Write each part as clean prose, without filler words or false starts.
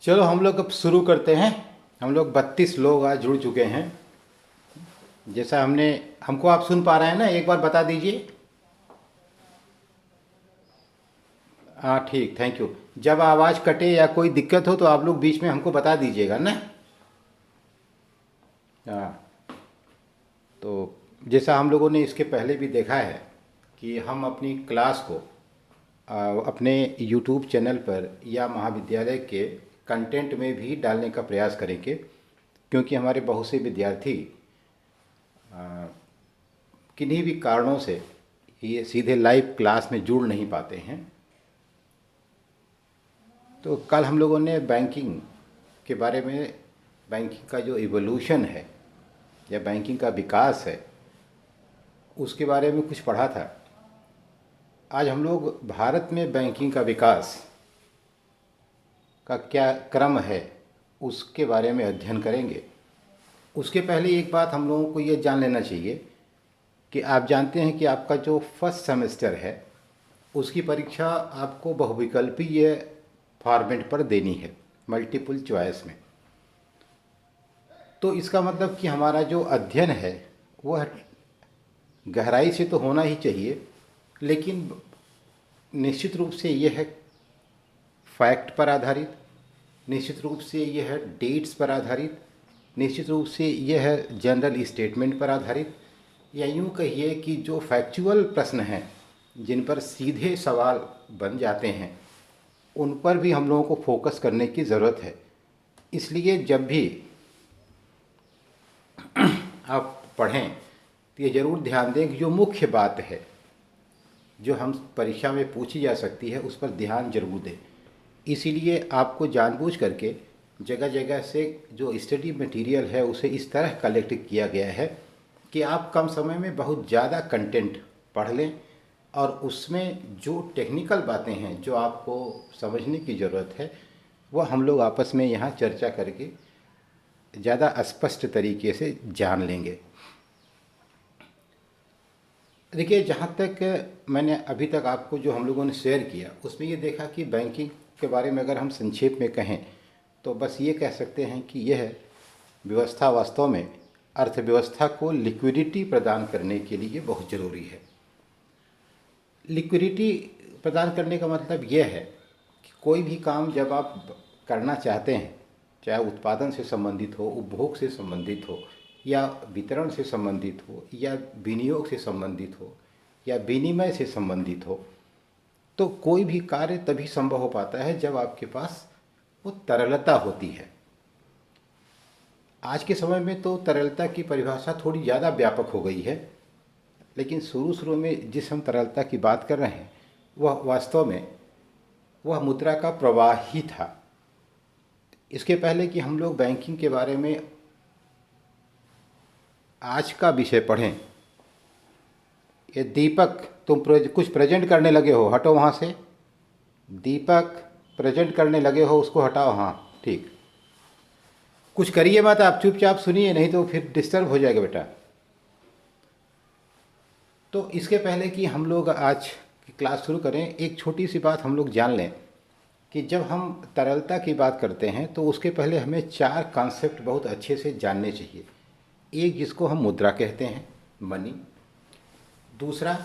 चलो हम लोग अब शुरू करते हैं। हम लोग 32 लोग आज जुड़ चुके हैं। जैसा हमने हमको आप सुन पा रहे हैं ना, एक बार बता दीजिए। हाँ ठीक, थैंक यू। जब आवाज़ कटे या कोई दिक्कत हो तो आप लोग बीच में हमको बता दीजिएगा ना। हाँ, तो जैसा हम लोगों ने इसके पहले भी देखा है कि हम अपनी क्लास को अपने यूट्यूब चैनल पर या महाविद्यालय के कंटेंट में भी डालने का प्रयास करेंगे, क्योंकि हमारे बहुत से विद्यार्थी किन्हीं भी कारणों से ये सीधे लाइव क्लास में जुड़ नहीं पाते हैं। तो कल हम लोगों ने बैंकिंग के बारे में, बैंकिंग का जो इवोल्यूशन है या बैंकिंग का विकास है, उसके बारे में कुछ पढ़ा था। आज हम लोग भारत में बैंकिंग का विकास का क्या क्रम है उसके बारे में अध्ययन करेंगे। उसके पहले एक बात हम लोगों को ये जान लेना चाहिए कि आप जानते हैं कि आपका जो फर्स्ट सेमेस्टर है उसकी परीक्षा आपको बहुविकल्पीय फॉर्मेट पर देनी है, मल्टीपल चॉइस में। तो इसका मतलब कि हमारा जो अध्ययन है वह गहराई से तो होना ही चाहिए, लेकिन निश्चित रूप से यह है फैक्ट पर आधारित, निश्चित रूप से यह है डेट्स पर आधारित, निश्चित रूप से यह है जनरल स्टेटमेंट पर आधारित, या यूँ कहिए कि जो फैक्चुअल प्रश्न हैं जिन पर सीधे सवाल बन जाते हैं उन पर भी हम लोगों को फोकस करने की ज़रूरत है। इसलिए जब भी आप पढ़ें तो ये ज़रूर ध्यान दें कि जो मुख्य बात है जो हम परीक्षा में पूछी जा सकती है उस पर ध्यान जरूर दें। इसीलिए आपको जानबूझ करके जगह जगह से जो स्टडी मटेरियल है उसे इस तरह कलेक्ट किया गया है कि आप कम समय में बहुत ज़्यादा कंटेंट पढ़ लें, और उसमें जो टेक्निकल बातें हैं जो आपको समझने की ज़रूरत है वह हम लोग आपस में यहाँ चर्चा करके ज़्यादा स्पष्ट तरीके से जान लेंगे। देखिए, जहाँ तक मैंने अभी तक आपको जो हम लोगों ने शेयर किया उसमें ये देखा कि बैंकिंग के बारे में अगर हम संक्षेप में कहें तो बस ये कह सकते हैं कि यह व्यवस्था वास्तव में अर्थव्यवस्था को लिक्विडिटी प्रदान करने के लिए बहुत ज़रूरी है। लिक्विडिटी प्रदान करने का मतलब यह है कि कोई भी काम जब आप करना चाहते हैं, चाहे उत्पादन से संबंधित हो, उपभोग से संबंधित हो, या वितरण से संबंधित हो, या विनियोग से संबंधित हो, या विनिमय से संबंधित हो, तो कोई भी कार्य तभी संभव हो पाता है जब आपके पास वो तरलता होती है। आज के समय में तो तरलता की परिभाषा थोड़ी ज़्यादा व्यापक हो गई है, लेकिन शुरू शुरू में जिस हम तरलता की बात कर रहे हैं वह वास्तव में वह मुद्रा का प्रवाह ही था। इसके पहले कि हम लोग बैंकिंग के बारे में आज का विषय पढ़ें, ये दीपक तुम कुछ प्रेजेंट करने लगे हो, हटो वहाँ से। दीपक प्रेजेंट करने लगे हो, उसको हटाओ। हाँ ठीक, कुछ करिए मत, आप चुपचाप सुनिए, नहीं तो फिर डिस्टर्ब हो जाएगा बेटा। तो इसके पहले कि हम लोग आज की क्लास शुरू करें, एक छोटी सी बात हम लोग जान लें कि जब हम तरलता की बात करते हैं तो उसके पहले हमें 4 कॉन्सेप्ट बहुत अच्छे से जानने चाहिए। एक जिसको हम मुद्रा कहते हैं, मनी। दूसरा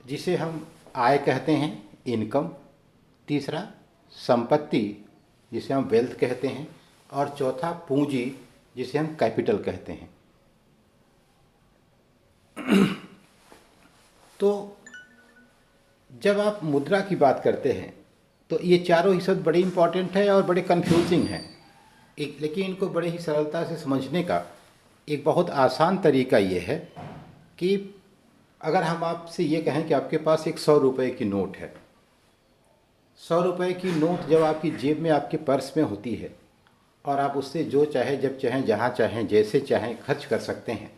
जिसे हम आय कहते हैं, इनकम। तीसरा संपत्ति जिसे हम वेल्थ कहते हैं, और चौथा पूंजी जिसे हम कैपिटल कहते हैं। तो जब आप मुद्रा की बात करते हैं तो ये चारों ही शब्द बड़े इंपॉर्टेंट है और बड़े कंफ्यूजिंग हैं। लेकिन इनको बड़े ही सरलता से समझने का एक बहुत आसान तरीका ये है कि अगर हम आपसे ये कहें कि आपके पास एक 100 रुपये की नोट है, 100 रुपये की नोट जब आपकी जेब में, आपके पर्स में होती है और आप उससे जो चाहे, जब चाहें, जहाँ चाहें, जैसे चाहें खर्च कर सकते हैं,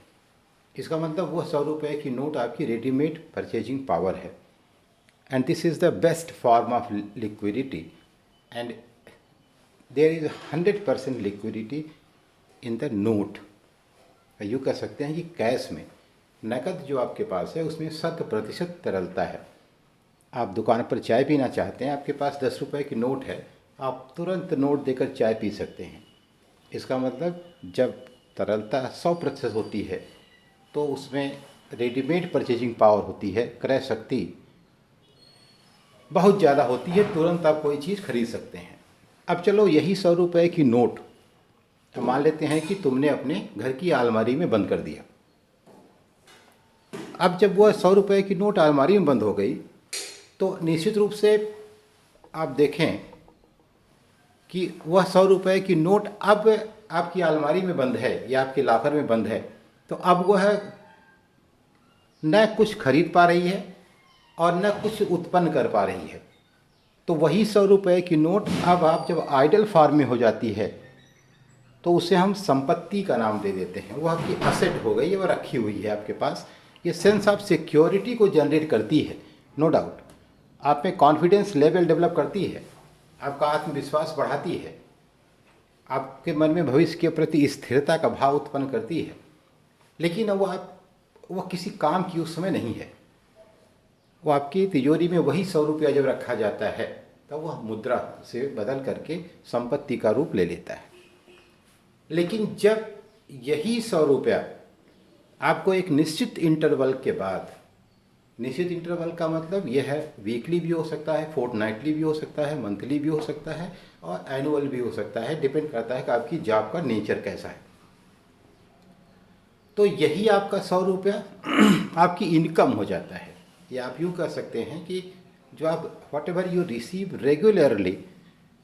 इसका मतलब वह 100 रुपये की नोट आपकी रेडीमेड परचेजिंग पावर है। And this is the best form of liquidity, and there is 100% liquidity in the note. यूँ कह सकते हैं कि कैश में, नकद जो आपके पास है उसमें 100% तरलता है। आप दुकान पर चाय पीना चाहते हैं, आपके पास 10 रुपये की नोट है, आप तुरंत नोट देकर चाय पी सकते हैं। इसका मतलब जब तरलता 100% होती है तो उसमें रेडीमेड परचेजिंग पावर होती है, क्रय शक्ति बहुत ज़्यादा होती है, तुरंत आप कोई चीज़ खरीद सकते हैं। अब चलो यही 100 रुपये की नोट तो मान लेते हैं कि तुमने अपने घर की अलमारी में बंद कर दिया। अब जब वह 100 रुपये की नोट अलमारी में बंद हो गई तो निश्चित रूप से आप देखें कि वह 100 रुपये की नोट अब आपकी अलमारी में बंद है या आपके लॉकर में बंद है, तो अब वह न कुछ खरीद पा रही है और न कुछ उत्पन्न कर पा रही है। तो वही 100 रुपये की नोट अब आप जब आइडल फॉर्म में हो जाती है तो उसे हम संपत्ति का नाम दे देते हैं। वो आपकी असेट हो गई है, वो रखी हुई है आपके पास। ये सेंस ऑफ सिक्योरिटी को जनरेट करती है, नो डाउट। आप में कॉन्फिडेंस लेवल डेवलप करती है, आपका आत्मविश्वास बढ़ाती है, आपके मन में भविष्य के प्रति स्थिरता का भाव उत्पन्न करती है। लेकिन वो किसी काम की उस समय नहीं है। वो आपकी तिजोरी में वही 100 रुपया जब रखा जाता है तब वह मुद्रा से बदल करके संपत्ति का रूप ले लेता है। लेकिन जब यही 100 रुपया आपको एक निश्चित इंटरवल के बाद, निश्चित इंटरवल का मतलब यह है वीकली भी हो सकता है, फोर्टनाइटली भी हो सकता है, मंथली भी हो सकता है और एनुअल भी हो सकता है, डिपेंड करता है कि आपकी जॉब का नेचर कैसा है। तो यही आपका 100 रुपया आपकी इनकम हो जाता है। या आप यूँ कह सकते हैं कि जो आप what ever you receive regularly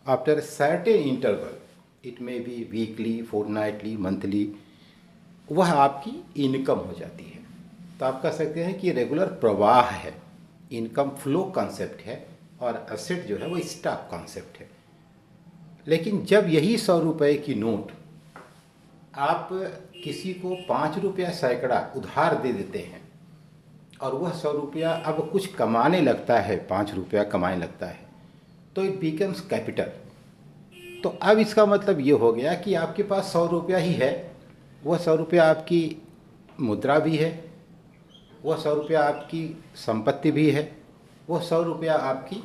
after certain interval, it may be weekly, fortnightly, monthly, वह आपकी इनकम हो जाती है। तो आप कह सकते हैं कि रेगुलर प्रवाह है, इनकम फ्लो कॉन्सेप्ट है और एसेट जो है वो स्टॉक कॉन्सेप्ट है। लेकिन जब यही 100 रुपये की नोट आप किसी को 5 रुपया सैकड़ा उधार दे देते हैं और वह 100 रुपया अब कुछ कमाने लगता है, 5 रुपया कमाने लगता है, तो इट बिकम्स कैपिटल। तो अब इसका मतलब ये हो गया कि आपके पास 100 रुपया ही है, वह 100 रुपया आपकी मुद्रा भी है, वह 100 रुपया आपकी संपत्ति भी है, वह 100 रुपया आपकी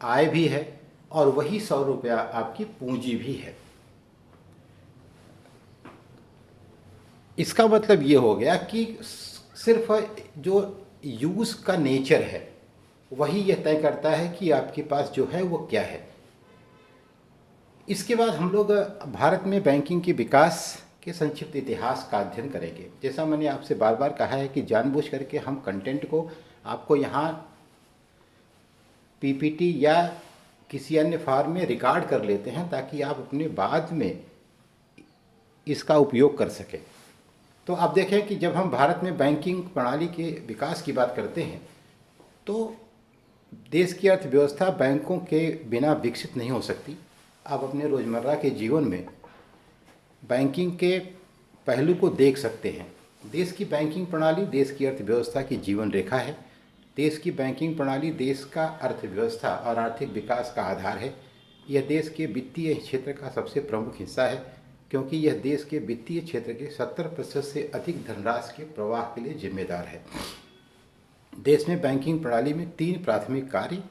आय भी है और वही 100 रुपया आपकी पूंजी भी है। इसका मतलब ये हो गया कि सिर्फ जो यूज़ का नेचर है वही यह तय करता है कि आपके पास जो है वो क्या है। इसके बाद हम लोग भारत में बैंकिंग के विकास के संक्षिप्त इतिहास का अध्ययन करेंगे। जैसा मैंने आपसे बार बार कहा है कि जानबूझ करके हम कंटेंट को आपको यहाँ पीपीटी या किसी अन्य फॉर्म में रिकॉर्ड कर लेते हैं ताकि आप अपने बाद में इसका उपयोग कर सकें। तो आप देखें कि जब हम भारत में बैंकिंग प्रणाली के विकास की बात करते हैं तो देश की अर्थव्यवस्था बैंकों के बिना विकसित नहीं हो सकती। आप अपने रोज़मर्रा के जीवन में बैंकिंग के पहलू को देख सकते हैं। देश की बैंकिंग प्रणाली देश की अर्थव्यवस्था की जीवन रेखा है। देश की बैंकिंग प्रणाली देश का अर्थव्यवस्था और आर्थिक विकास का आधार है। यह देश के वित्तीय क्षेत्र का सबसे प्रमुख हिस्सा है क्योंकि यह देश के वित्तीय क्षेत्र के 70% से अधिक धनराशि के प्रवाह के लिए जिम्मेदार है। देश में बैंकिंग प्रणाली में 3 प्राथमिक कार्य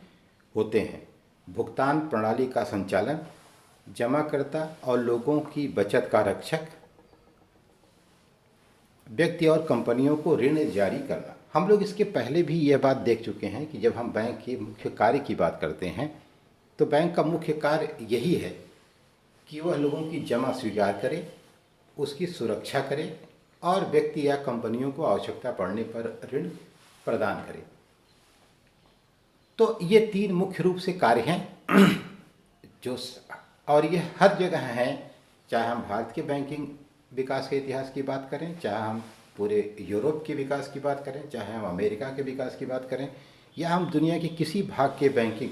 होते हैं: भुगतान प्रणाली का संचालन, जमाकर्ता और लोगों की बचत का रक्षक, व्यक्ति और कंपनियों को ऋण जारी करना। हम लोग इसके पहले भी यह बात देख चुके हैं कि जब हम बैंक के मुख्य कार्य की बात करते हैं तो बैंक का मुख्य कार्य यही है कि वह लोगों की जमा स्वीकार करे, उसकी सुरक्षा करे और व्यक्ति या कंपनियों को आवश्यकता पड़ने पर ऋण प्रदान करे। तो ये 3 मुख्य रूप से कार्य हैं जो, और ये हर जगह हैं, चाहे हम भारत के बैंकिंग विकास के इतिहास की बात करें, चाहे हम पूरे यूरोप के विकास की बात करें, चाहे हम अमेरिका के विकास की बात करें या हम दुनिया के किसी भाग के बैंकिंग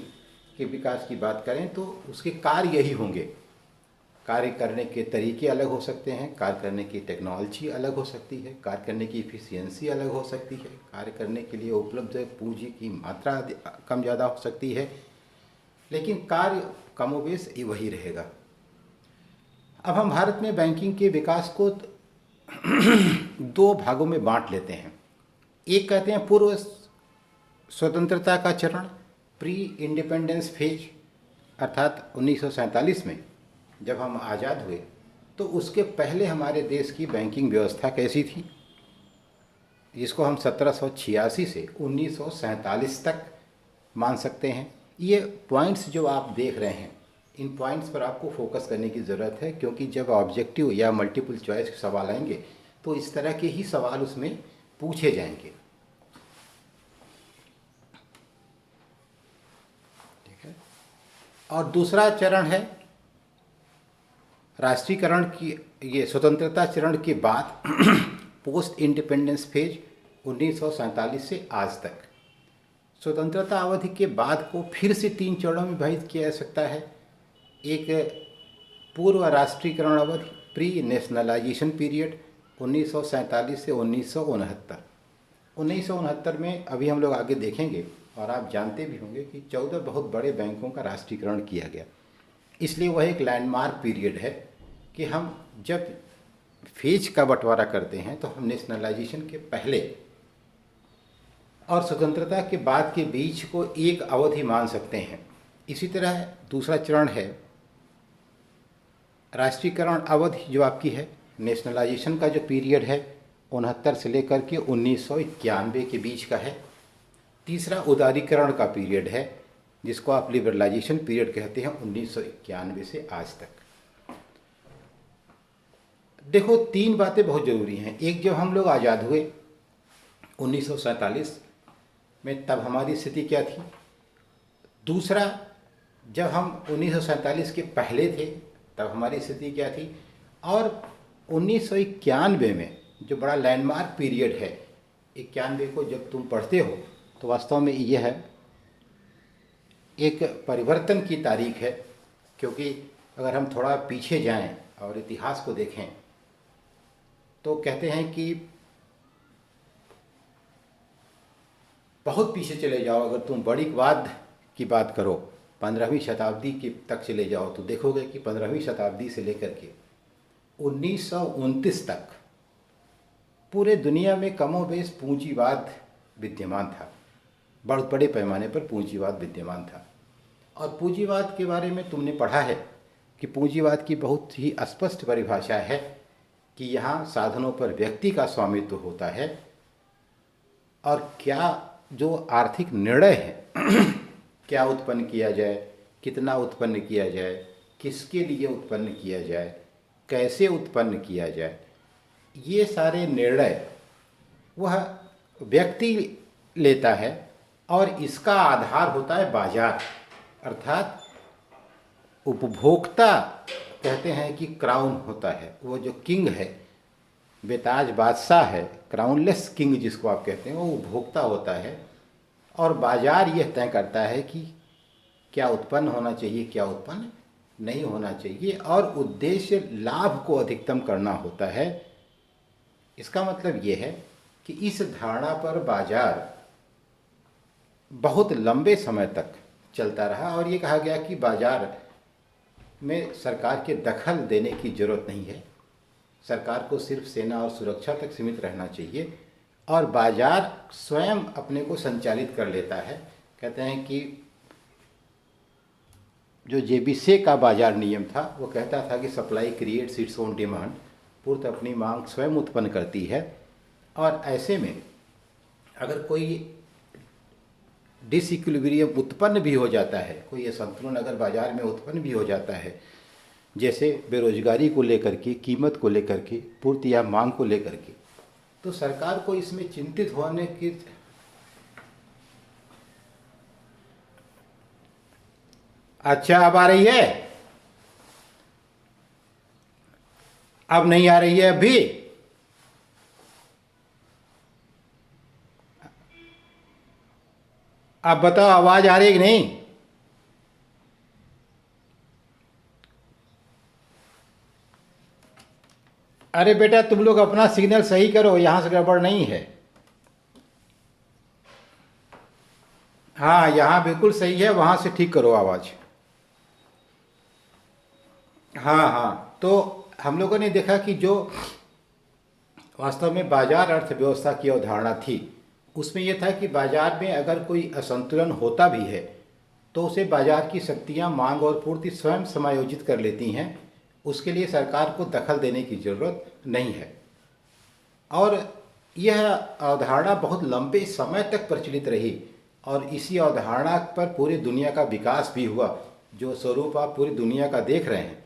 के विकास की बात करें, तो उसके कार्य यही होंगे। कार्य करने के तरीके अलग हो सकते हैं, कार्य करने की टेक्नोलॉजी अलग हो सकती है, कार्य करने की इफ़िशियंसी अलग हो सकती है, कार्य करने के लिए उपलब्ध पूंजी की मात्रा कम ज़्यादा हो सकती है, लेकिन कार्य कमोबेश वही रहेगा। अब हम भारत में बैंकिंग के विकास को 2 भागों में बांट लेते हैं। एक कहते हैं पूर्व स्वतंत्रता का चरण, प्री इंडिपेंडेंस फेज, अर्थात 1947 में जब हम आज़ाद हुए तो उसके पहले हमारे देश की बैंकिंग व्यवस्था कैसी थी, जिसको हम 1786 से 1947 तक मान सकते हैं। ये पॉइंट्स जो आप देख रहे हैं, इन पॉइंट्स पर आपको फोकस करने की ज़रूरत है, क्योंकि जब ऑब्जेक्टिव या मल्टीपल चॉइस के सवाल आएंगे तो इस तरह के ही सवाल उसमें पूछे जाएंगे। ठीक है। और दूसरा चरण है राष्ट्रीयकरण की, ये स्वतंत्रता चरण के बाद पोस्ट इंडिपेंडेंस फेज 1947 से आज तक। स्वतंत्रता अवधि के बाद को फिर से 3 चरणों में विभाजित किया जा सकता है। एक पूर्व राष्ट्रीयकरण अवधि, प्री नेशनलाइजेशन पीरियड 1947 से 1969। 1969 में अभी हम लोग आगे देखेंगे और आप जानते भी होंगे कि 14 बहुत बड़े बैंकों का राष्ट्रीयकरण किया गया। इसलिए वह एक लैंडमार्क पीरियड है कि हम जब फेज का बंटवारा करते हैं तो हम नेशनलाइजेशन के पहले और स्वतंत्रता के बाद के बीच को एक अवधि मान सकते हैं। इसी तरह दूसरा चरण है राष्ट्रीयकरण अवधि, जो आपकी है नेशनलाइजेशन का जो पीरियड है 69 से लेकर के 1991 के बीच का है। तीसरा उदारीकरण का पीरियड है, जिसको आप लिबरलाइजेशन पीरियड कहते हैं, 1991 से आज तक। देखो, 3 बातें बहुत ज़रूरी हैं। एक, जब हम लोग आज़ाद हुए 1947 में, तब हमारी स्थिति क्या थी। दूसरा, जब हम 1947 के पहले थे तब हमारी स्थिति क्या थी। और 1991 में जो बड़ा लैंडमार्क पीरियड है, 91 को जब तुम पढ़ते हो तो वास्तव में यह है एक परिवर्तन की तारीख है। क्योंकि अगर हम थोड़ा पीछे जाएं और इतिहास को देखें तो कहते हैं कि बहुत पीछे चले जाओ, अगर तुम बणिकवाद की बात करो 15वीं शताब्दी के तक चले जाओ तो देखोगे कि 15वीं शताब्दी से लेकर के 1929 तक पूरे दुनिया में कमोबेश पूंजीवाद विद्यमान था। बहुत बड़े पैमाने पर पूंजीवाद विद्यमान था। और पूंजीवाद के बारे में तुमने पढ़ा है कि पूंजीवाद की बहुत ही स्पष्ट परिभाषा है कि यहाँ साधनों पर व्यक्ति का स्वामित्व होता है और क्या जो आर्थिक निर्णय है क्या उत्पन्न किया जाए, कितना उत्पन्न किया जाए, किसके लिए उत्पन्न किया जाए, कैसे उत्पन्न किया जाए, ये सारे निर्णय वह व्यक्ति लेता है। और इसका आधार होता है बाजार, अर्थात उपभोक्ता कहते हैं कि क्राउन होता है, वो जो किंग है, बेताज बादशाह है, क्राउनलेस किंग जिसको आप कहते हैं, वो उपभोक्ता होता है। और बाजार यह तय करता है कि क्या उत्पन्न होना चाहिए, क्या उत्पन्न नहीं होना चाहिए, और उद्देश्य लाभ को अधिकतम करना होता है। इसका मतलब यह है कि इस धारणा पर बाजार बहुत लंबे समय तक चलता रहा और ये कहा गया कि बाजार में सरकार के दखल देने की ज़रूरत नहीं है, सरकार को सिर्फ सेना और सुरक्षा तक सीमित रहना चाहिए और बाजार स्वयं अपने को संचालित कर लेता है। कहते हैं कि जो जेबिसे का बाजार नियम था वो कहता था कि supply creates its own demand, पूर्ति अपनी मांग स्वयं उत्पन्न करती है। और ऐसे में अगर कोई डिसइक्विलिब्रियम उत्पन्न भी हो जाता है, कोई असंतुलन अगर बाजार में उत्पन्न भी हो जाता है, जैसे बेरोजगारी को लेकर के, कीमत को लेकर के, पूर्ति या मांग को लेकर के, तो सरकार को इसमें चिंतित होने की अच्छा अब आ रही है, अब नहीं आ रही है अभी। अब बताओ आवाज आ रही है कि नहीं। अरे बेटा तुम लोग अपना सिग्नल सही करो, यहां से गड़बड़ नहीं है। हाँ यहां बिल्कुल सही है, वहां से ठीक करो आवाज। हाँ हाँ, तो हम लोगों ने देखा कि जो वास्तव में बाजार अर्थव्यवस्था की अवधारणा थी उसमें यह था कि बाजार में अगर कोई असंतुलन होता भी है तो उसे बाजार की शक्तियाँ मांग और पूर्ति स्वयं समायोजित कर लेती हैं। उसके लिए सरकार को दखल देने की ज़रूरत नहीं है। और यह अवधारणा बहुत लंबे समय तक प्रचलित रही और इसी अवधारणा पर पूरी दुनिया का विकास भी हुआ। जो स्वरूप आप पूरी दुनिया का देख रहे हैं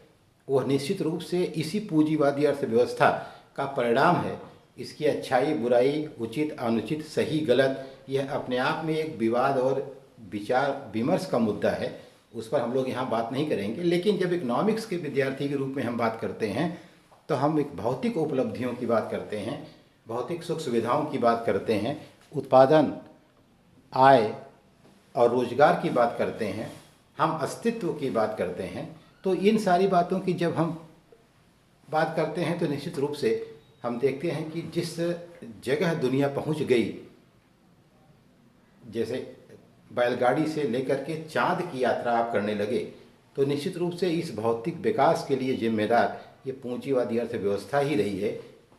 वह निश्चित रूप से इसी पूंजीवादी अर्थव्यवस्था का परिणाम है। इसकी अच्छाई बुराई, उचित अनुचित, सही गलत, यह अपने आप में एक विवाद और विचार विमर्श का मुद्दा है। उस पर हम लोग यहाँ बात नहीं करेंगे। लेकिन जब इकोनॉमिक्स के विद्यार्थी के रूप में हम बात करते हैं तो हम एक भौतिक उपलब्धियों की बात करते हैं, भौतिक सुख सुविधाओं की बात करते हैं, उत्पादन, आय और रोजगार की बात करते हैं, हम अस्तित्व की बात करते हैं। तो इन सारी बातों की जब हम बात करते हैं तो निश्चित रूप से हम देखते हैं कि जिस जगह दुनिया पहुंच गई, जैसे बैलगाड़ी से लेकर के चांद की यात्रा आप करने लगे, तो निश्चित रूप से इस भौतिक विकास के लिए जिम्मेदार ये पूंजीवादी अर्थव्यवस्था ही रही है,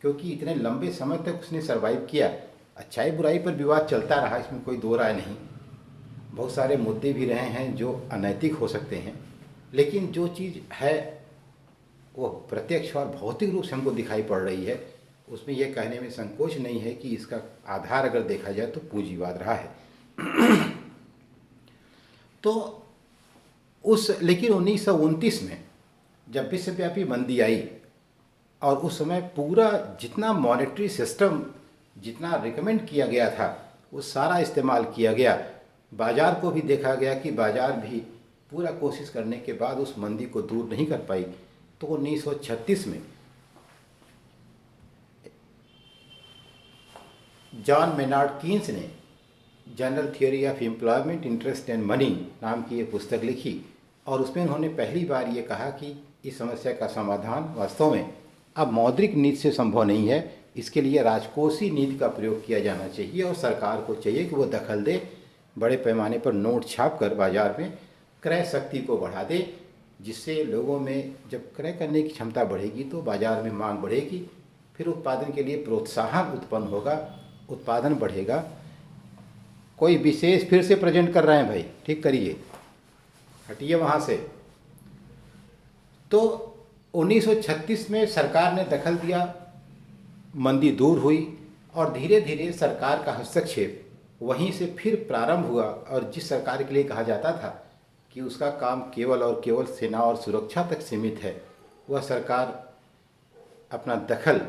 क्योंकि इतने लंबे समय तक उसने सर्वाइव किया। अच्छाई बुराई पर विवाद चलता रहा, इसमें कोई दो राय नहीं। बहुत सारे मुद्दे भी रहे हैं जो अनैतिक हो सकते हैं, लेकिन जो चीज़ है वो प्रत्यक्ष और भौतिक रूप से हमको दिखाई पड़ रही है, उसमें यह कहने में संकोच नहीं है कि इसका आधार अगर देखा जाए तो पूंजीवाद रहा है। तो लेकिन 1929 में जब विश्वव्यापी मंदी आई और उस समय पूरा जितना मॉनेटरी सिस्टम जितना रिकमेंड किया गया था वो सारा इस्तेमाल किया गया। बाज़ार को भी देखा गया कि बाज़ार भी पूरा कोशिश करने के बाद उस मंदी को दूर नहीं कर पाई। तो 1936 में जॉन मेनार्ड कीन्स ने general theory of employment, interest and money नाम की एक पुस्तक लिखी और उसमें उन्होंने पहली बार ये कहा कि इस समस्या का समाधान वास्तव में अब मौद्रिक नीति से संभव नहीं है। इसके लिए राजकोषीय नीति का प्रयोग किया जाना चाहिए और सरकार को चाहिए कि वो दखल दे, बड़े पैमाने पर नोट छाप कर बाजार में क्रय शक्ति को बढ़ा दे, जिससे लोगों में जब क्रय करने की क्षमता बढ़ेगी तो बाजार में मांग बढ़ेगी, फिर उत्पादन के लिए प्रोत्साहन उत्पन्न होगा, उत्पादन बढ़ेगा। कोई विशेष फिर से प्रेजेंट कर रहे हैं भाई, ठीक करिए, हटिए वहाँ से। तो 1936 में सरकार ने दखल दिया, मंदी दूर हुई और धीरे धीरे सरकार का हस्तक्षेप वहीं से फिर प्रारंभ हुआ। और जिस सरकार के लिए कहा जाता था कि उसका काम केवल और केवल सेना और सुरक्षा तक सीमित है, वह सरकार अपना दखल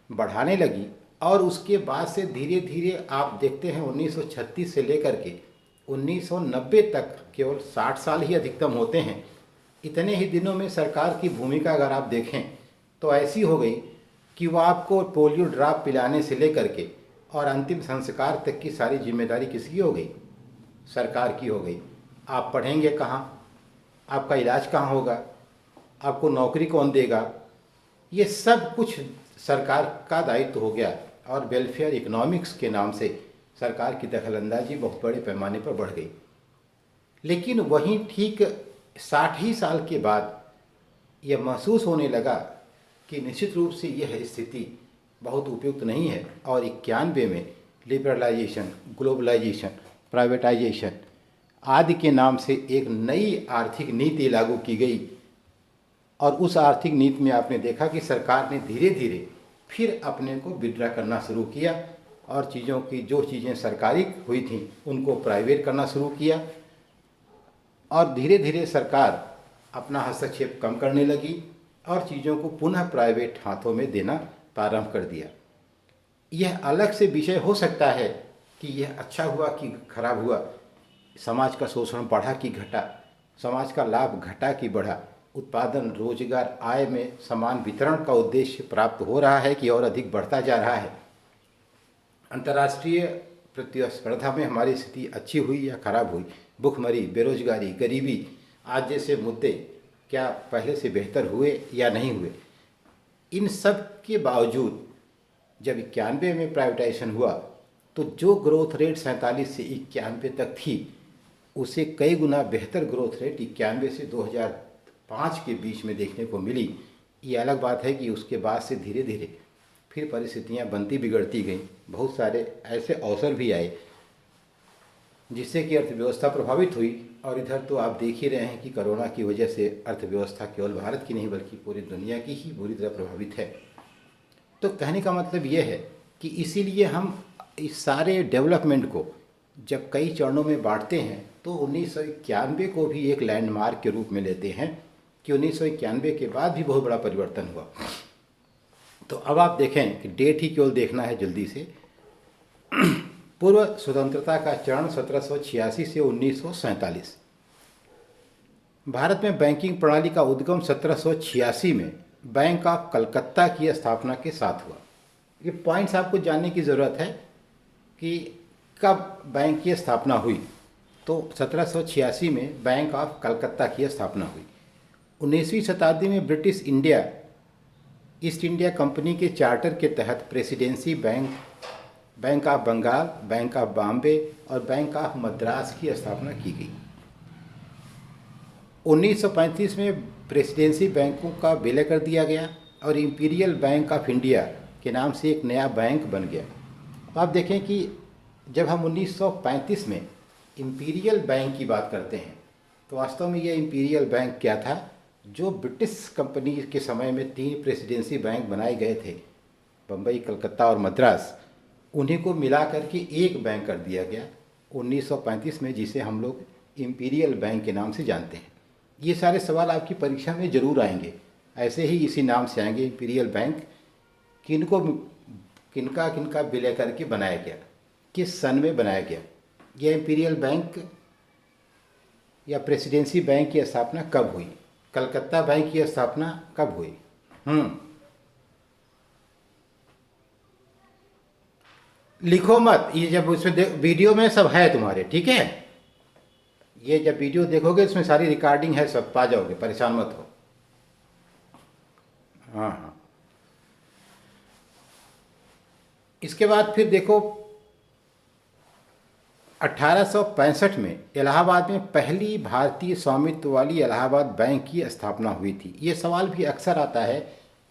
बढ़ाने लगी। और उसके बाद से धीरे धीरे आप देखते हैं 1936 से लेकर के 1990 तक केवल 60 साल ही अधिकतम होते हैं। इतने ही दिनों में सरकार की भूमिका अगर आप देखें तो ऐसी हो गई कि वह आपको पोलियो ड्रॉप पिलाने से लेकर के और अंतिम संस्कार तक की सारी जिम्मेदारी किसकी हो गई? सरकार की हो गई। आप पढ़ेंगे कहाँ, आपका इलाज कहाँ होगा, आपको नौकरी कौन देगा, ये सब कुछ सरकार का दायित्व हो गया। और वेलफेयर इकोनॉमिक्स के नाम से सरकार की दखलंदाजी बहुत बड़े पैमाने पर बढ़ गई। लेकिन वहीं ठीक 60 ही साल के बाद यह महसूस होने लगा कि निश्चित रूप से यह स्थिति बहुत उपयुक्त नहीं है। और 91 में लिबरलाइजेशन, ग्लोबलाइजेशन, प्राइवेटाइजेशन आदि के नाम से एक नई आर्थिक नीति लागू की गई। और उस आर्थिक नीति में आपने देखा कि सरकार ने धीरे धीरे फिर अपने को विड्रा करना शुरू किया और चीज़ों की जो चीज़ें सरकारी हुई थीं उनको प्राइवेट करना शुरू किया। और धीरे धीरे सरकार अपना हस्तक्षेप कम करने लगी और चीज़ों को पुनः प्राइवेट हाथों में देना प्रारंभ कर दिया। यह अलग से विषय हो सकता है कि यह अच्छा हुआ कि खराब हुआ, समाज का शोषण बढ़ा कि घटा, समाज का लाभ घटा कि बढ़ा, उत्पादन, रोजगार, आय में समान वितरण का उद्देश्य प्राप्त हो रहा है कि और अधिक बढ़ता जा रहा है, अंतर्राष्ट्रीय प्रतिस्पर्धा में हमारी स्थिति अच्छी हुई या खराब हुई, भुखमरी, बेरोजगारी, गरीबी आज जैसे मुद्दे क्या पहले से बेहतर हुए या नहीं हुए। इन सब के बावजूद जब 91 में प्राइवेटाइजेशन हुआ तो जो ग्रोथ रेट 47 से 91 तक थी उसे कई गुना बेहतर ग्रोथ रेट 91 से 2005 के बीच में देखने को मिली। ये अलग बात है कि उसके बाद से धीरे धीरे फिर परिस्थितियां बनती बिगड़ती गईं, बहुत सारे ऐसे अवसर भी आए जिससे कि अर्थव्यवस्था प्रभावित हुई। और इधर तो आप देख ही रहे हैं कि कोरोना की वजह से अर्थव्यवस्था केवल भारत की नहीं बल्कि पूरी दुनिया की ही बुरी तरह प्रभावित है। तो कहने का मतलब ये है कि इसीलिए हम इस सारे डेवलपमेंट को जब कई चरणों में बांटते हैं तो 1991 को भी एक लैंडमार्क के रूप में लेते हैं कि 1991 के बाद भी बहुत बड़ा परिवर्तन हुआ। तो अब आप देखें कि डेट ही केवल देखना है जल्दी से। पूर्व स्वतंत्रता का चरण 1786 से 1947। भारत में बैंकिंग प्रणाली का उद्गम 1786 में बैंक ऑफ कलकत्ता की स्थापना के साथ हुआ। ये पॉइंट्स आपको जानने की ज़रूरत है कि कब बैंक की स्थापना हुई। तो 1786 में बैंक ऑफ कलकत्ता की स्थापना हुई। 19वीं शताब्दी में British India East India Company के चार्टर के तहत presidency bank, bank of Bengal, bank of Bombay और बैंक ऑफ मद्रास की स्थापना की गई। 1935 में प्रेसिडेंसी बैंकों का विलय कर दिया गया और इंपीरियल बैंक ऑफ इंडिया के नाम से एक नया बैंक बन गया। अब आप देखें कि जब हम 1935 में इंपीरियल बैंक की बात करते हैं तो वास्तव में यह इंपीरियल बैंक क्या था? जो ब्रिटिश कंपनी के समय में 3 प्रेसिडेंसी बैंक बनाए गए थे, बम्बई, कलकत्ता और मद्रास, उन्हीं को मिला करके एक बैंक कर दिया गया 1935 में, जिसे हम लोग इंपीरियल बैंक के नाम से जानते हैं। ये सारे सवाल आपकी परीक्षा में ज़रूर आएंगे, ऐसे ही इसी नाम से आएंगे। इंपीरियल बैंक किनका किनका विलय करके बनाया गया, किस सन में बनाया गया, यह इंपीरियल बैंक या प्रेसिडेंसी बैंक की स्थापना कब हुई, कलकत्ता बैंक की स्थापना कब हुई। लिखो मत, ये जब उसमें वीडियो में सब है तुम्हारे, ठीक है? ये जब वीडियो देखोगे इसमें सारी रिकॉर्डिंग है, सब पा जाओगे, परेशान मत हो। हाँ। इसके बाद फिर देखो 1865 में इलाहाबाद में पहली भारतीय स्वामित्व वाली इलाहाबाद बैंक की स्थापना हुई थी। ये सवाल भी अक्सर आता है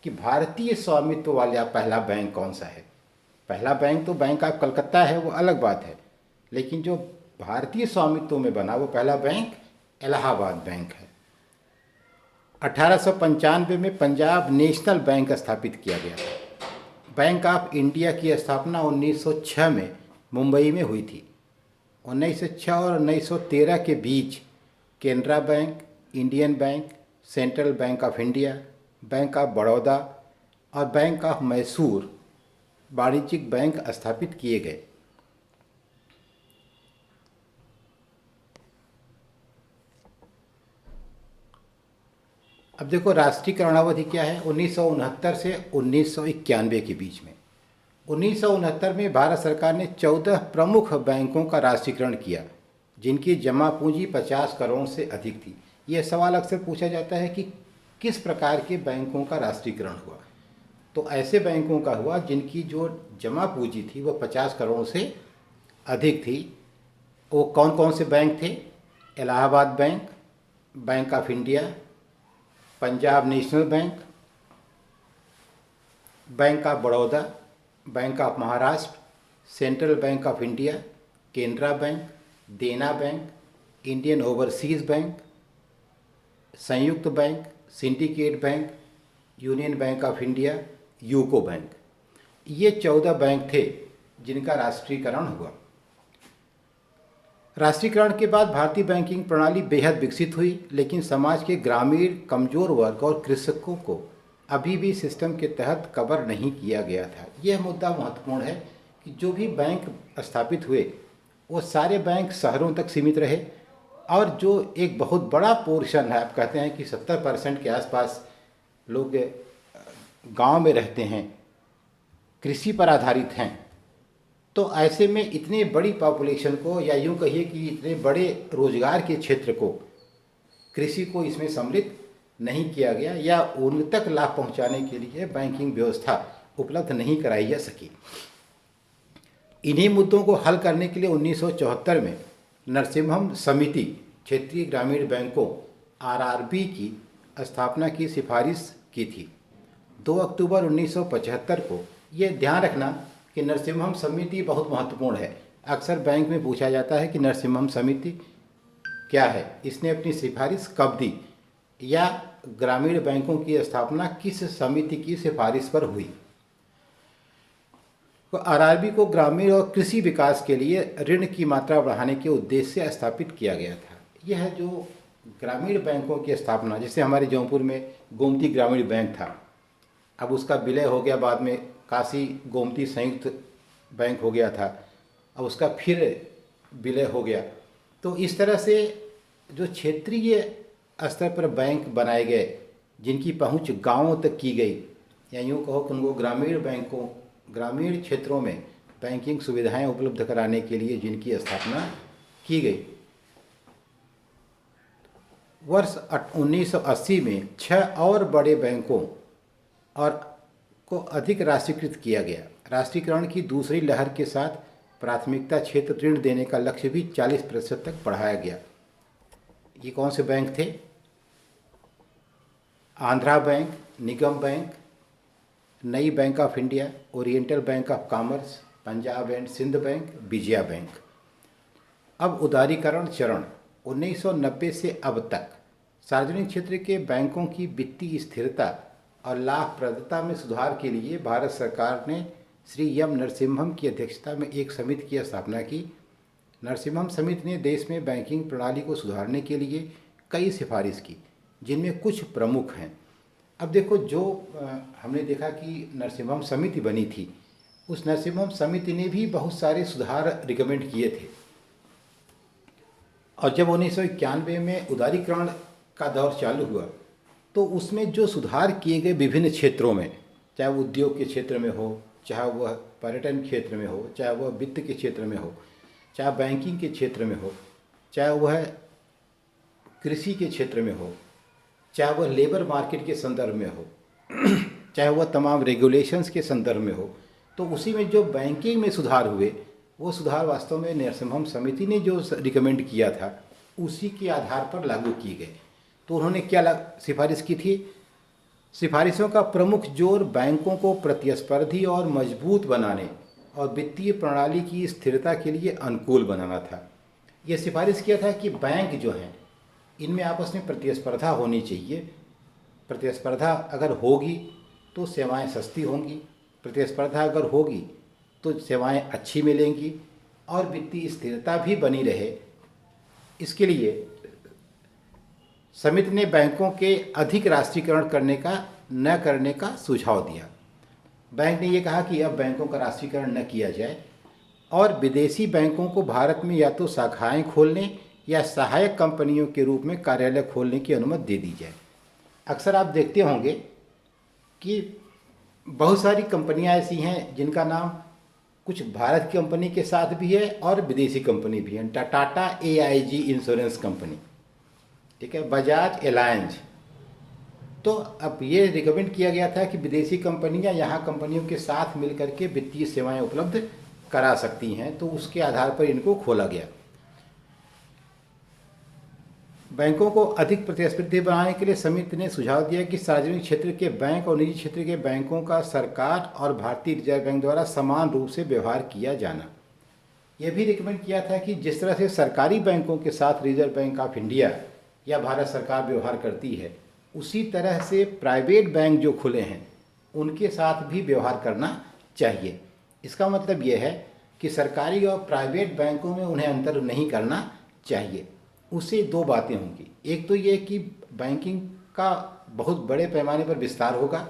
कि भारतीय स्वामित्व वाला पहला बैंक कौन सा है। पहला बैंक तो बैंक ऑफ कलकत्ता है, वो अलग बात है, लेकिन जो भारतीय स्वामित्व में बना वो पहला बैंक इलाहाबाद बैंक है। 1895 में पंजाब नेशनल बैंक स्थापित किया गया था। बैंक ऑफ इंडिया की स्थापना 1906 में मुंबई में हुई थी। 1906 और 1913 के बीच Canara bank, Indian bank, central bank of India, bank of Baroda और बैंक ऑफ मैसूर वाणिज्यिक बैंक स्थापित किए गए। अब देखो राष्ट्रीयकरण अवधि क्या है, 1969 से 1991 के बीच में। 1969 में भारत सरकार ने 14 प्रमुख बैंकों का राष्ट्रीयकरण किया जिनकी जमा पूंजी 50 करोड़ से अधिक थी। यह सवाल अक्सर पूछा जाता है कि किस प्रकार के बैंकों का राष्ट्रीयकरण हुआ। तो ऐसे बैंकों का हुआ जिनकी जो जमा पूंजी थी वो 50 करोड़ से अधिक थी। वो कौन कौन से बैंक थे? Allahabad bank, bank of India, Punjab national bank, bank of Baroda, bank of Maharashtra, central bank of India, Canara bank, देना बैंक, इंडियन ओवरसीज़ बैंक, संयुक्त bank, syndicate bank, union bank of India, UCO bank. ये 14 बैंक थे जिनका राष्ट्रीयकरण हुआ। राष्ट्रीयकरण के बाद भारतीय बैंकिंग प्रणाली बेहद विकसित हुई, लेकिन समाज के ग्रामीण कमजोर वर्ग और कृषकों को अभी भी सिस्टम के तहत कवर नहीं किया गया था। यह मुद्दा महत्वपूर्ण है कि जो भी बैंक स्थापित हुए वो सारे बैंक शहरों तक सीमित रहे और जो एक बहुत बड़ा पोर्शन है, आप कहते हैं कि 70% के आसपास लोग गांव में रहते हैं, कृषि पर आधारित हैं। तो ऐसे में इतनी बड़ी पॉपुलेशन को, या यूँ कहिए कि इतने बड़े रोजगार के क्षेत्र को, कृषि को इसमें सम्मिलित नहीं किया गया या उन तक लाभ पहुंचाने के लिए बैंकिंग व्यवस्था उपलब्ध नहीं कराई जा सकी। इन्हीं मुद्दों को हल करने के लिए 1974 में नरसिम्हम समिति क्षेत्रीय ग्रामीण बैंकों आरआरबी की स्थापना की सिफारिश की थी। 2 अक्टूबर 1975 को। ये ध्यान रखना कि नरसिम्हम समिति बहुत महत्वपूर्ण है। अक्सर बैंक में पूछा जाता है कि नरसिम्हम समिति क्या है, इसने अपनी सिफारिश कब दी, या ग्रामीण बैंकों की स्थापना किस समिति की सिफारिश पर हुई। तो आरआरबी को ग्रामीण और कृषि विकास के लिए ऋण की मात्रा बढ़ाने के उद्देश्य से स्थापित किया गया था। यह है जो ग्रामीण बैंकों की स्थापना, जैसे हमारे जौनपुर में गोमती ग्रामीण बैंक था, अब उसका विलय हो गया, बाद में काशी गोमती संयुक्त बैंक हो गया था, अब उसका फिर विलय हो गया। तो इस तरह से जो क्षेत्रीय स्तर पर बैंक बनाए गए, जिनकी पहुंच गांवों तक की गई, या यूँ कहो कि उनको ग्रामीण बैंकों, ग्रामीण क्षेत्रों में बैंकिंग सुविधाएं उपलब्ध कराने के लिए जिनकी स्थापना की गई। वर्ष 1980 में 6 और बड़े बैंकों और को अधिक राष्ट्रीयकृत किया गया। राष्ट्रीयकरण की दूसरी लहर के साथ प्राथमिकता क्षेत्र ऋण देने का लक्ष्य भी 40% तक बढ़ाया गया। ये कौन से बैंक थे? आंध्रा बैंक, निगम बैंक, नई bank of India, oriental bank of commerce, Punjab and Sindh bank, Vijaya bank. अब उदारीकरण चरण 1990 से अब तक सार्वजनिक क्षेत्र के बैंकों की वित्तीय स्थिरता और लाभप्रदता में सुधार के लिए भारत सरकार ने श्री एम नरसिम्हम की अध्यक्षता में एक समिति की स्थापना की। नरसिम्हम समिति ने देश में बैंकिंग प्रणाली को सुधारने के लिए कई सिफारिश की, जिनमें कुछ प्रमुख हैं। अब देखो, जो हमने देखा कि नरसिम्हम समिति बनी थी, उस नरसिम्हम समिति ने भी बहुत सारे सुधार रिकमेंड किए थे। और जब 1991 में उदारीकरण का दौर चालू हुआ, तो उसमें जो सुधार किए गए विभिन्न क्षेत्रों में, चाहे वो उद्योग के क्षेत्र में हो, चाहे वह पर्यटन क्षेत्र में हो, चाहे वह वित्त के क्षेत्र में हो, चाहे बैंकिंग के क्षेत्र में हो, चाहे वह कृषि के क्षेत्र में हो, चाहे वह लेबर मार्केट के संदर्भ में हो, चाहे वह तमाम रेगुलेशंस के संदर्भ में हो, तो उसी में जो बैंकिंग में सुधार हुए, वो सुधार वास्तव में नरसिम्हम समिति ने जो रिकमेंड किया था, उसी के आधार पर लागू किए गए। तो उन्होंने क्या सिफारिश की थी? सिफारिशों का प्रमुख जोर बैंकों को प्रतिस्पर्धी और मजबूत बनाने और वित्तीय प्रणाली की स्थिरता के लिए अनुकूल बनाना था। यह सिफारिश किया था कि बैंक जो हैं, इनमें आपस में प्रतिस्पर्धा होनी चाहिए। प्रतिस्पर्धा अगर होगी तो सेवाएं सस्ती होंगी, प्रतिस्पर्धा अगर होगी तो सेवाएं अच्छी मिलेंगी और वित्तीय स्थिरता भी बनी रहे। इसके लिए समिति ने बैंकों के अधिक राष्ट्रीयकरण न करने का सुझाव दिया। बैंक ने यह कहा कि अब बैंकों का राष्ट्रीयकरण न किया जाए और विदेशी बैंकों को भारत में या तो शाखाएं खोलने या सहायक कंपनियों के रूप में कार्यालय खोलने की अनुमति दे दी जाए। अक्सर आप देखते होंगे कि बहुत सारी कंपनियां ऐसी हैं जिनका नाम कुछ भारत की कंपनी के साथ भी है और विदेशी कंपनी भी है। टाटा AIG इंश्योरेंस कंपनी, ठीक है, बजाज एलायंस। तो अब ये रिकमेंड किया गया था कि विदेशी कंपनियां यहाँ कंपनियों के साथ मिलकर के वित्तीय सेवाएं उपलब्ध करा सकती हैं, तो उसके आधार पर इनको खोला गया। बैंकों को अधिक प्रतिस्पर्धी बनाने के लिए समिति ने सुझाव दिया कि सार्वजनिक क्षेत्र के बैंक और निजी क्षेत्र के बैंकों का सरकार और भारतीय रिजर्व बैंक द्वारा समान रूप से व्यवहार किया जाना। यह भी रिकमेंड किया था कि जिस तरह से सरकारी बैंकों के साथ रिजर्व बैंक ऑफ इंडिया या भारत सरकार व्यवहार करती है, उसी तरह से प्राइवेट बैंक जो खुले हैं उनके साथ भी व्यवहार करना चाहिए। इसका मतलब यह है कि सरकारी और प्राइवेट बैंकों में उन्हें अंतर नहीं करना चाहिए। उससे दो बातें होंगी। एक तो ये कि बैंकिंग का बहुत बड़े पैमाने पर विस्तार होगा,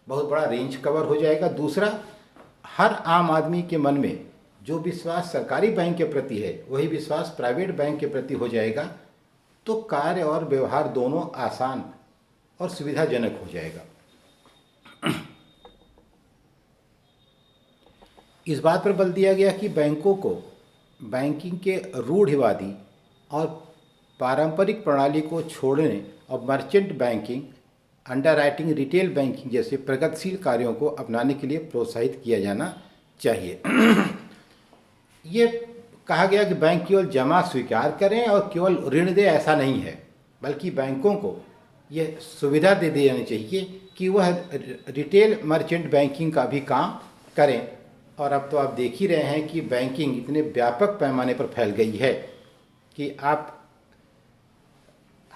बहुत बड़ा रेंज कवर हो जाएगा। दूसरा, हर आम आदमी के मन में जो विश्वास सरकारी बैंक के प्रति है, वही विश्वास प्राइवेट बैंक के प्रति हो जाएगा। तो कार्य और व्यवहार दोनों आसान और सुविधाजनक हो जाएगा। इस बात पर बल दिया गया कि बैंकों को बैंकिंग के रूढ़िवादी और पारंपरिक प्रणाली को छोड़ने और merchant banking, underwriting, retail banking जैसे प्रगतिशील कार्यों को अपनाने के लिए प्रोत्साहित किया जाना चाहिए। ये कहा गया कि बैंक केवल जमा स्वीकार करें और केवल ऋण दे, ऐसा नहीं है, बल्कि बैंकों को यह सुविधा दे दी जानी चाहिए कि वह रिटेल मर्चेंट बैंकिंग का भी काम करें। और अब तो आप देख ही रहे हैं कि बैंकिंग इतने व्यापक पैमाने पर फैल गई है कि आप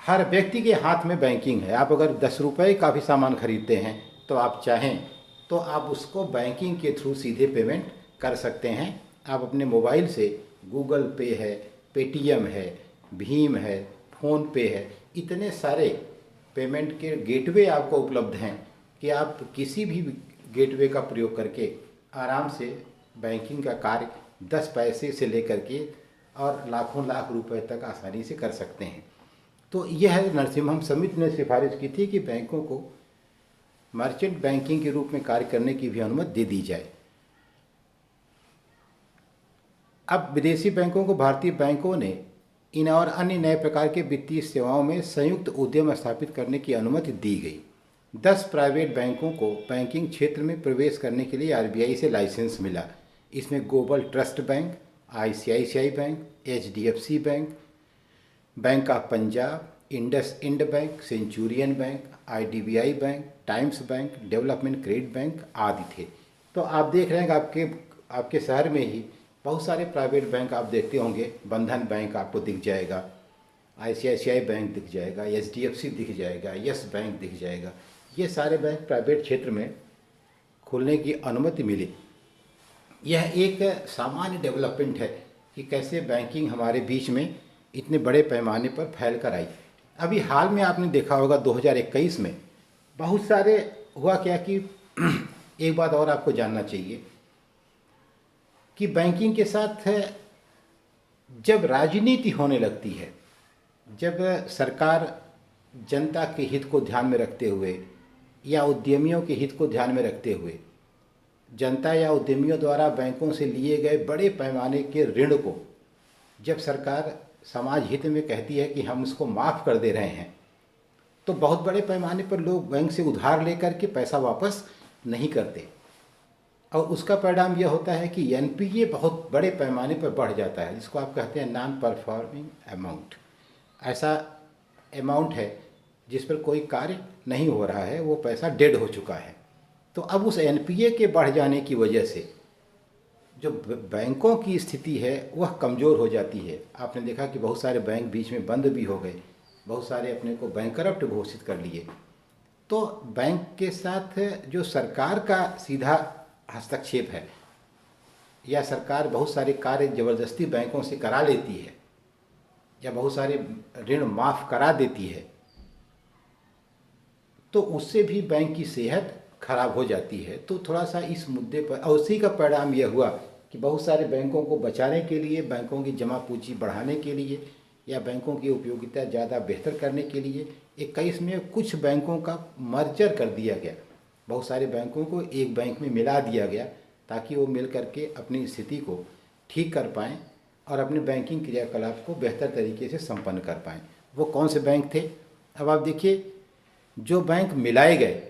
हर व्यक्ति के हाथ में बैंकिंग है। आप अगर 10 रुपये का भी सामान खरीदते हैं तो आप चाहें तो आप उसको बैंकिंग के थ्रू सीधे पेमेंट कर सकते हैं। आप अपने मोबाइल से गूगल पे है, पेटीएम है, भीम है, फ़ोन पे है, इतने सारे पेमेंट के गेटवे आपको उपलब्ध हैं कि आप किसी भी गेटवे का प्रयोग करके आराम से बैंकिंग का कार्य 10 पैसे से लेकर के और लाखों लाख रुपए तक आसानी से कर सकते हैं। तो यह नरसिम्हम समिति ने सिफारिश की थी कि बैंकों को मर्चेंट बैंकिंग के रूप में कार्य करने की भी अनुमति दे दी जाए। अब विदेशी बैंकों को भारतीय बैंकों ने इन और अन्य नए प्रकार के वित्तीय सेवाओं में संयुक्त उद्यम स्थापित करने की अनुमति दी गई। 10 प्राइवेट बैंकों को बैंकिंग क्षेत्र में प्रवेश करने के लिए आरबीआई से लाइसेंस मिला। इसमें global trust bank, ICICI bank, HDFC bank, bank of Punjab, IndusInd bank, Centurion bank, IDBI bank, times bank, development credit bank आदि थे। तो आप देख रहे हैं कि आपके शहर में ही बहुत सारे प्राइवेट बैंक आप देखते होंगे। बंधन बैंक आपको दिख जाएगा, आईसीआईसीआई बैंक दिख जाएगा, एचडीएफसी दिख जाएगा, यस बैंक दिख जाएगा। ये सारे बैंक प्राइवेट क्षेत्र में खोलने की अनुमति मिली। यह एक सामान्य डेवलपमेंट है कि कैसे बैंकिंग हमारे बीच में इतने बड़े पैमाने पर फैल कर आई। अभी हाल में आपने देखा होगा 2021 में बहुत सारे हुआ क्या कि एक बात और आपको जानना चाहिए कि बैंकिंग के साथ जब राजनीति होने लगती है, जब सरकार जनता के हित को ध्यान में रखते हुए या उद्यमियों के हित को ध्यान में रखते हुए जनता या उद्यमियों द्वारा बैंकों से लिए गए बड़े पैमाने के ऋण को जब सरकार समाज हित में कहती है कि हम इसको माफ़ कर दे रहे हैं, तो बहुत बड़े पैमाने पर लोग बैंक से उधार लेकर के पैसा वापस नहीं करते और उसका परिणाम यह होता है कि एनपीए बहुत बड़े पैमाने पर बढ़ जाता है, जिसको आप कहते हैं नॉन परफॉर्मिंग अमाउंट। ऐसा अमाउंट है जिस पर कोई कार्य नहीं हो रहा है, वो पैसा डेड हो चुका है। तो अब उस एनपीए के बढ़ जाने की वजह से जो बैंकों की स्थिति है वह कमज़ोर हो जाती है। आपने देखा कि बहुत सारे बैंक बीच में बंद भी हो गए, बहुत सारे अपने को बैंकरप्ट घोषित कर लिए। तो बैंक के साथ जो सरकार का सीधा हस्तक्षेप है या सरकार बहुत सारे कार्य ज़बरदस्ती बैंकों से करा लेती है या बहुत सारे ऋण माफ़ करा देती है, तो उससे भी बैंक की सेहत खराब हो जाती है। तो थोड़ा सा इस मुद्दे पर, और उसी का परिणाम यह हुआ कि बहुत सारे बैंकों को बचाने के लिए, बैंकों की जमा पूंजी बढ़ाने के लिए या बैंकों की उपयोगिता ज़्यादा बेहतर करने के लिए 21 में कुछ बैंकों का मर्जर कर दिया गया। बहुत सारे बैंकों को एक बैंक में मिला दिया गया ताकि वो मिल करके अपनी स्थिति को ठीक कर पाएँ और अपने बैंकिंग क्रियाकलाप को बेहतर तरीके से संपन्न कर पाएँ। वो कौन से बैंक थे? अब आप देखिए, जो बैंक मिलाए गए,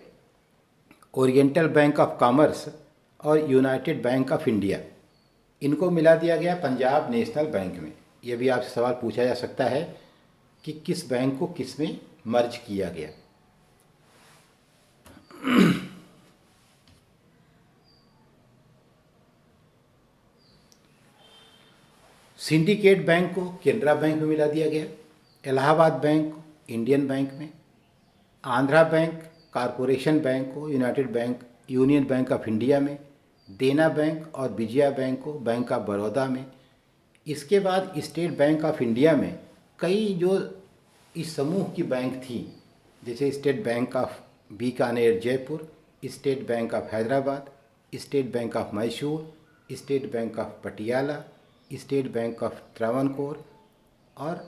ओरिएंटल बैंक ऑफ कॉमर्स और यूनाइटेड बैंक ऑफ इंडिया, इनको मिला दिया गया पंजाब नेशनल बैंक में। ये भी आपसे सवाल पूछा जा सकता है कि किस बैंक को किस में मर्ज किया गया। सिंडिकेट बैंक को केनरा बैंक में मिला दिया गया, इलाहाबाद बैंक को इंडियन बैंक में, आंध्रा बैंक कॉरपोरेशन बैंक को United bank union bank of India में, देना बैंक और विजया बैंक को बैंक ऑफ बड़ौदा में। इसके बाद स्टेट बैंक ऑफ इंडिया में कई जो इस समूह की बैंक थी, जैसे state bank of Bikaner Jaipur, state bank of Hyderabad, state bank of Mysore, state bank of Patiala, state bank of Travancore और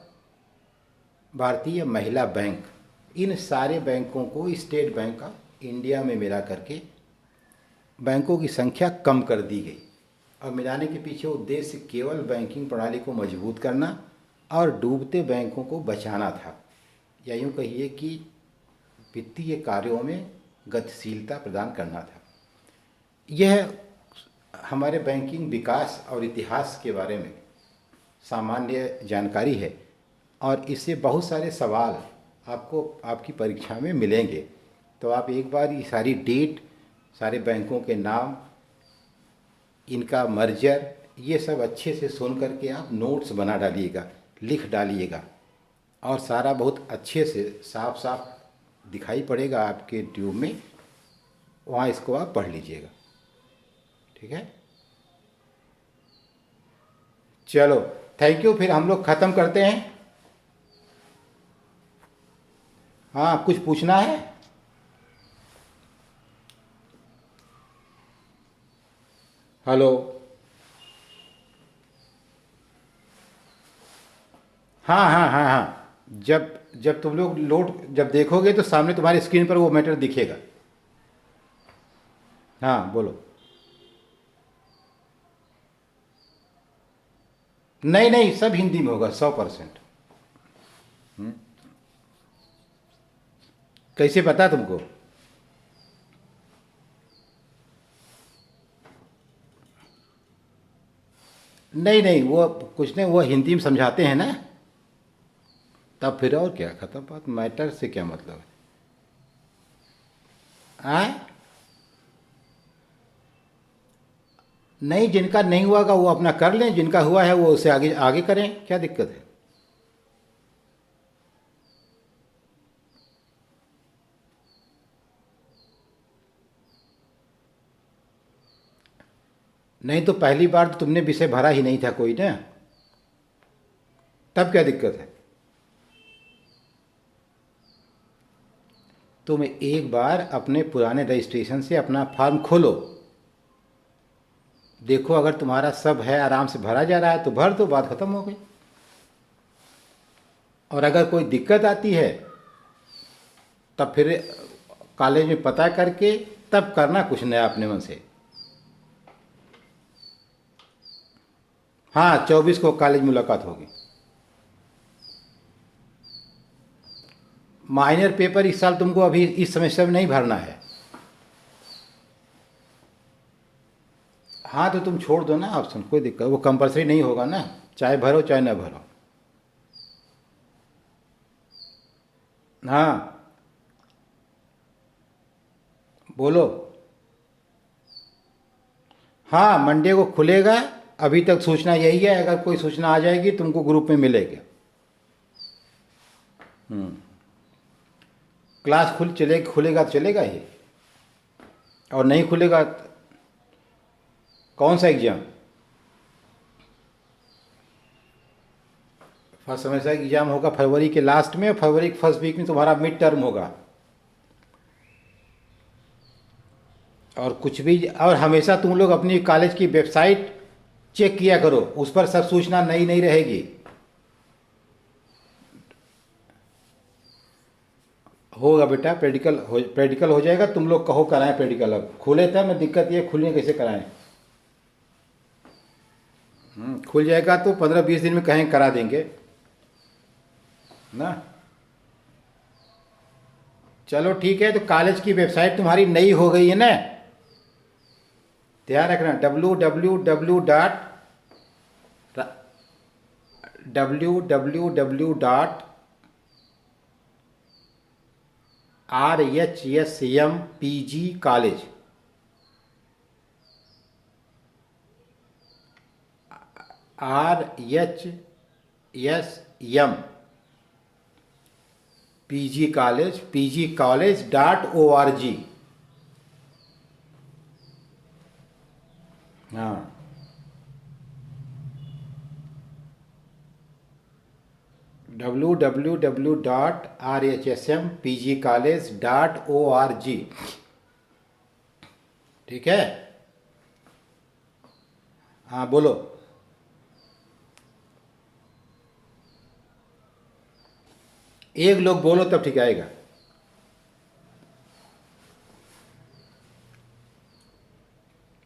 भारतीय महिला बैंक। इन सारे बैंकों को स्टेट बैंक ऑफ इंडिया में मिला करके बैंकों की संख्या कम कर दी गई और मिलाने के पीछे उद्देश्य केवल बैंकिंग प्रणाली को मजबूत करना और डूबते बैंकों को बचाना था, या यूँ कहिए कि वित्तीय कार्यों में गतिशीलता प्रदान करना था। यह हमारे बैंकिंग विकास और इतिहास के बारे में सामान्य जानकारी है और इससे बहुत सारे सवाल आपको आपकी परीक्षा में मिलेंगे। तो आप एक बार ये सारी डेट, सारे बैंकों के नाम, इनका मर्जर, ये सब अच्छे से सुन करके आप नोट्स बना डालिएगा, लिख डालिएगा और सारा बहुत अच्छे से साफ साफ दिखाई पड़ेगा आपके ट्यूब में। वहाँ इसको आप पढ़ लीजिएगा, ठीक है। चलो, थैंक यू, फिर हम लोग ख़त्म करते हैं। हाँ, कुछ पूछना है? हेलो। हाँ हाँ हाँ हाँ, जब जब तुम लोग लोड जब देखोगे तो सामने तुम्हारी स्क्रीन पर वो मैटर दिखेगा। हाँ बोलो। नहीं नहीं, सब हिंदी में होगा, 100%। कैसे पता तुमको? नहीं नहीं, वो कुछ नहीं, वो हिंदी में समझाते हैं ना। तब फिर और क्या, खत्म बात, मैटर से क्या मतलब है? आए? नहीं, जिनका नहीं हुआ का वो अपना कर लें, जिनका हुआ है वो उससे आगे आगे करें, क्या दिक्कत है? नहीं तो पहली बार तो तुमने विषय भरा ही नहीं था कोई ना, तब क्या दिक्कत है? तुम एक बार अपने पुराने रजिस्ट्रेशन से अपना फॉर्म खोलो, देखो अगर तुम्हारा सब है, आराम से भरा जा रहा है तो भर दो, बात खत्म हो गई। और अगर कोई दिक्कत आती है तब फिर कॉलेज में पता करके तब करना कुछ नया अपने मन से। हाँ, 24 को कॉलेज मुलाकात होगी। माइनर पेपर इस साल तुमको अभी इस सेमेस्टर में नहीं भरना है। हाँ तो तुम छोड़ दो ना ऑप्शन, कोई दिक्कत, वो कंपलसरी नहीं होगा ना, चाहे भरो चाहे ना भरो। हाँ बोलो। हाँ, मंडे को खुलेगा। अभी तक सूचना यही है, अगर कोई सूचना आ जाएगी तुमको ग्रुप में मिलेगी। क्लास खुलेगा तो चलेगा ही, और नहीं खुलेगा कौन सा एग्ज़ाम? फर्स्ट सेमेस्टर एग्ज़ाम होगा फरवरी के लास्ट में, और फरवरी के फर्स्ट वीक में तुम्हारा मिड टर्म होगा। और कुछ भी, और हमेशा तुम लोग अपनी कॉलेज की वेबसाइट चेक किया करो, उस पर सब सूचना नई नई रहेगी। होगा बेटा, प्रैक्टिकल हो जाएगा, तुम लोग कहो कराएं प्रैक्टिकल, अब खुले तब में दिक्कत ये, खुलने कैसे कराएं? खुल जाएगा तो 15-20 दिन में कहें करा देंगे ना। चलो ठीक है, तो कॉलेज की वेबसाइट तुम्हारी नई हो गई है ना, ध्यान रखना, www.rhsmpg college, RHSM pgcollege.org। हाँ, www.rhsmpgcollege.org, ठीक है। हाँ बोलो। एक लोग बोलो तब ठीक आएगा।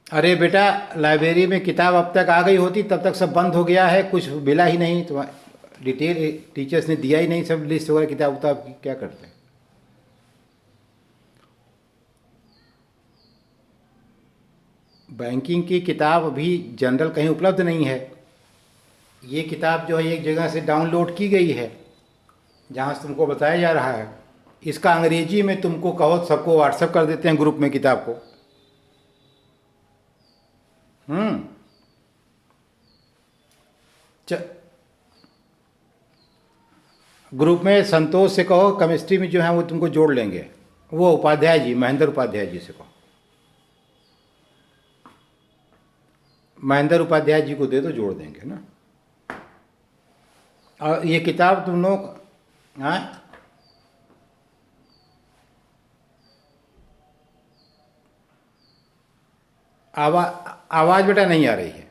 अरे बेटा, लाइब्रेरी में किताब अब तक आ गई होती, तब तक सब बंद हो गया है, कुछ मिला ही नहीं, तो डिटेल टीचर्स ने दिया ही नहीं, सब लिस्ट वगैरह किताब उताब की क्या करते हैं। बैंकिंग की किताब अभी जनरल कहीं उपलब्ध नहीं है। ये किताब जो है एक जगह से डाउनलोड की गई है, जहाँ से तुमको बताया जा रहा है। इसका अंग्रेजी में तुमको कहो सबको व्हाट्सएप कर देते हैं ग्रुप में किताब को। हम्म। च ग्रुप में संतोष से कहो केमिस्ट्री में जो है वो तुमको जोड़ लेंगे, वो उपाध्याय जी, महेंद्र उपाध्याय जी से कहो, महेंद्र उपाध्याय जी को दे दो, जोड़ देंगे ना। और ये किताब तुम लोग, हाँ आवाज़ बेटा नहीं आ रही है।